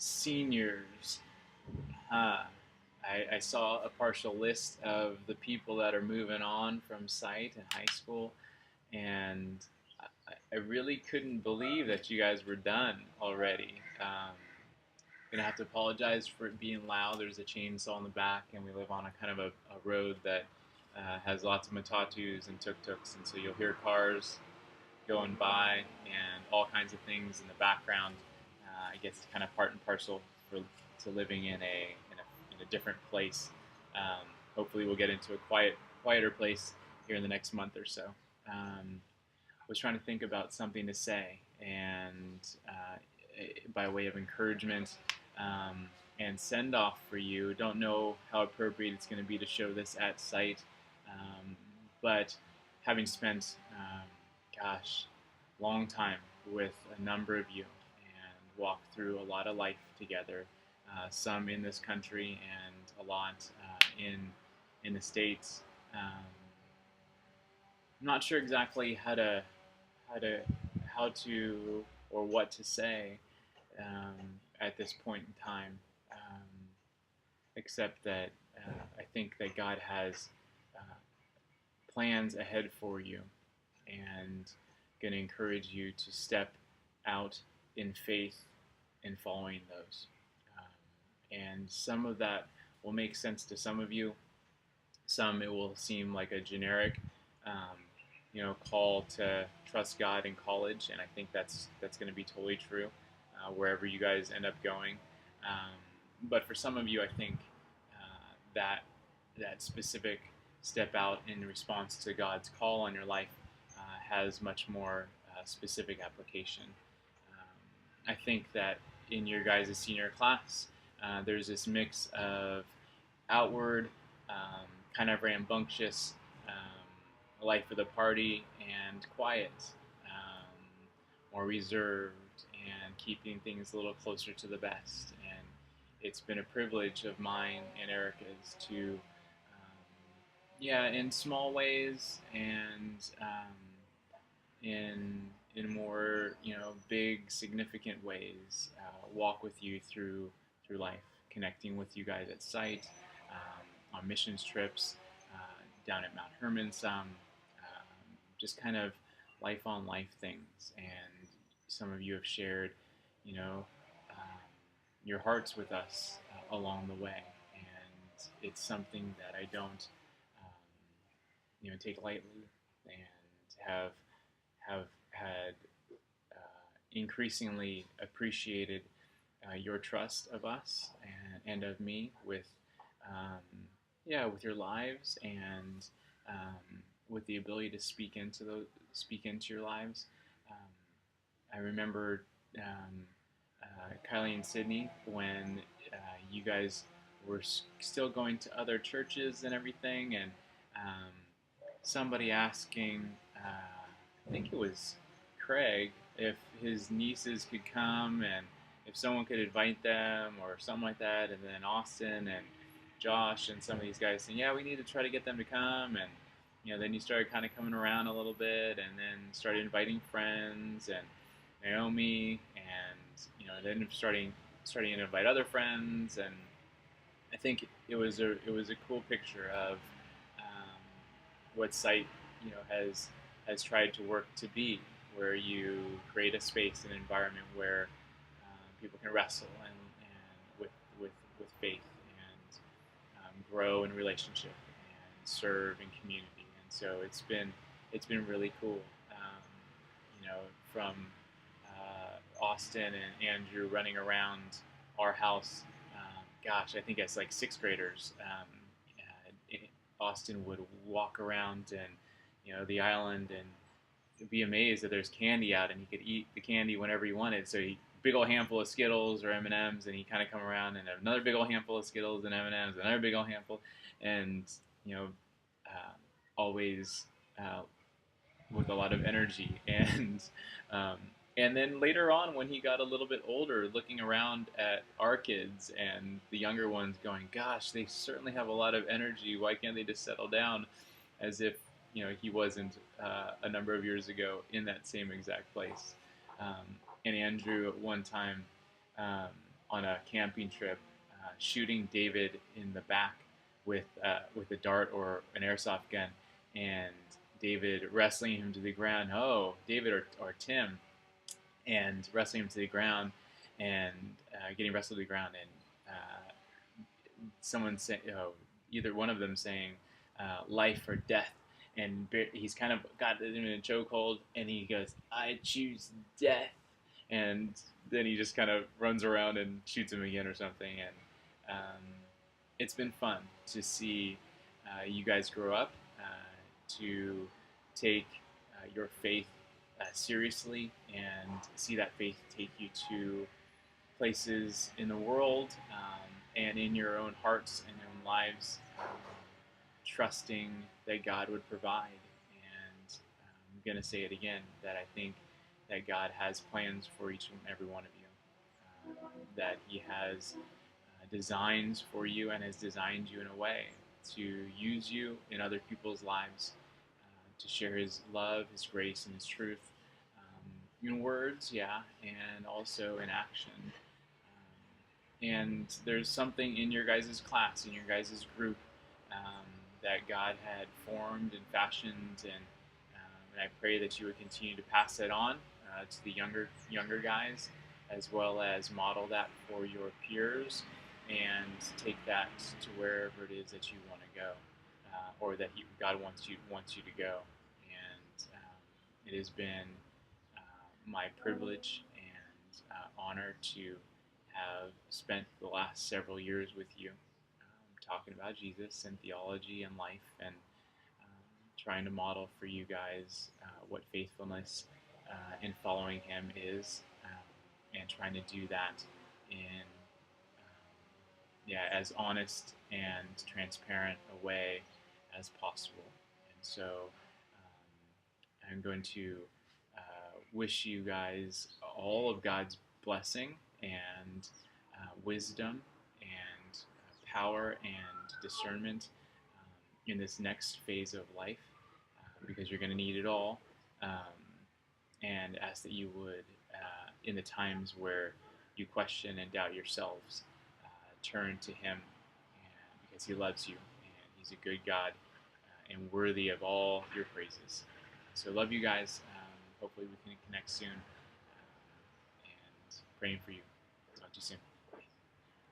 Seniors. Huh. I saw a partial list of the people that are moving on from SYTE in high school, and I really couldn't believe that you guys were done already. Gonna have to apologize for it being loud. There's a chainsaw in the back, and we live on a kind of a road that has lots of matatus and tuk-tuks, and so you'll hear cars going by and all kinds of things in the background. I guess it's kind of part and parcel to living in a different place. Hopefully, we'll get into a quieter place here in the next month or so. Was trying to think about something to say, and by way of encouragement and send off for you. Don't know how appropriate it's going to be to show this at SYTE, but having spent long time with a number of you and walked through a lot of life together, some in this country and a lot in the States. I'm not sure exactly how to or what to say at this point in time, except that I think that God has plans ahead for you, and going to encourage you to step out in faith in following those. And some of that will make sense to some of you. Some it will seem like a generic, call to trust God in college, and I think that's going to be totally true wherever you guys end up going. But for some of you, I think that specific step out in response to God's call on your life has much more specific application. I think that in your guys' senior class, there's this mix of outward, kind of rambunctious life of the party and quiet, more reserved, and keeping things a little closer to the vest. And it's been a privilege of mine and Erica's to, in small ways and in more big significant ways, walk with you through life, connecting with you guys at SYTE, on missions trips, down at Mount Hermon some, just kind of life on life things. And some of you have shared, your hearts with us along the way, and it's something that I don't, take lightly, and have had increasingly appreciated your trust of us and of me with your lives, and with the ability to speak into your lives. I remember Kylie and Sydney when you guys were still going to other churches and everything, and somebody asking, I think it was Craig, if his nieces could come and if someone could invite them or something like that, and then Austin and Josh and some of these guys saying, yeah, we need to try to get them to come. And then you started kind of coming around a little bit, and then started inviting friends and Naomi, and then starting to invite other friends. And I think it was a cool picture of what SYTE has tried to work to be, where you create a space, an environment where people can wrestle and with faith, and grow in relationship and serve in community. And so it's been really cool, from Austin and Andrew running around our house. I think as like sixth graders, Austin would walk around and the island and be amazed that there's candy out, and he could eat the candy whenever he wanted. So big old handful of Skittles or M&Ms, and he kind of come around and another big old handful of Skittles and M&Ms, another big old handful, and always with a lot of energy. And then later on, when he got a little bit older, looking around at our kids and the younger ones going, gosh, they certainly have a lot of energy. Why can't they just settle down? As if, he wasn't a number of years ago in that same exact place. And Andrew at one time on a camping trip, shooting David in the back with a dart or an airsoft gun, and David wrestling him to the ground. Oh, David or Tim, and wrestling him to the ground, and getting wrestled to the ground, and someone say, either one of them saying life or death, and he's kind of got him in a chokehold, and he goes, "I choose death," and then he just kind of runs around and shoots him again or something, and it's been fun to see you guys grow up, to take your faith seriously, and see that faith take you to places in the world, and in your own hearts and own lives, trusting that God would provide. And I'm going to say it again, that I think that God has plans for each and every one of you, that He has designs for you and has designed you in a way to use you in other people's lives, to share His love, His grace, and His truth, in words, yeah, and also in action. And there's something in your guys' class, in your guys' group, that God had formed and fashioned, and I pray that you would continue to pass that on to the younger guys, as well as model that for your peers, and take that to wherever it is that you want to go, or that God wants you to go. And it has been my privilege and honor to have spent the last several years with you, talking about Jesus and theology and life, and trying to model for you guys what faithfulness in following Him is, and trying to do that in as honest and transparent a way as possible. And so I'm going to wish you guys all of God's blessing and wisdom and power and discernment in this next phase of life, because you're going to need it all. And ask that you would, in the times where you question and doubt yourselves, turn to Him, because He loves you, and He's a good God, and worthy of all your praises. So love you guys. Hopefully we can connect soon, and praying for you. Talk to you soon.